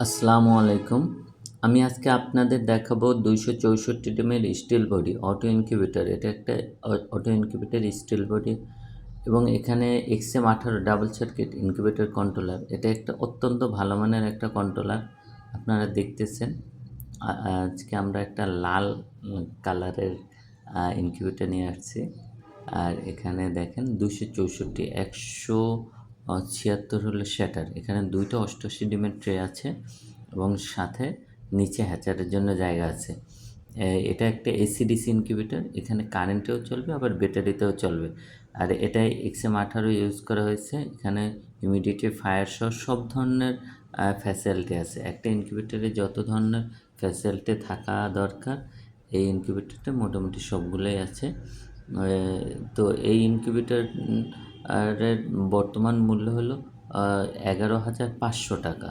আসসালামু আলাইকুম। আমি আজকে আপনাদের দেখাবো 264 ডিমের স্টিল বডি অটো ইনকিউবেটর। এটা একটা অটো ইনকিউবেটর স্টিল বডি এবং এখানে XM18 double circuit incubator controller. এটা একটা অত্যন্ত ভালো মানের একটা কন্ট্রোলার। আপনারা দেখতেছেন আজকে আমরা একটা লাল কালারের ইনকিউবেটর নিয়ে আসছি। আর এখানে দেখেন 264 176 হলো শ্যাটার। এখানে 2টা 88 ডিমের ট্রে আছে এবং সাথে নিচে হ্যাচারের জন্য জায়গা আছে। এটা একটা এসি/ডিসি ইনকিউবেটর। এখানে কারেন্টেও চলবে আবার ব্যাটারিতেও চলবে। আর এটায় XM18 ইউজ করা হয়েছে। এখানে হিউমিডিটি, ফায়ার সহ সব ধরনের ফ্যাসিলিটি আছে। একটা ইনকিউবেটরে যত ধরনের ফ্যাসিলিটি থাকা দরকার এই ইনকিউবেটরটা মোটামুটি সবগুলোই আছে। তো এই ইনকিউবেটর এর বর্তমান মূল্য হলো 11,500 টাকা।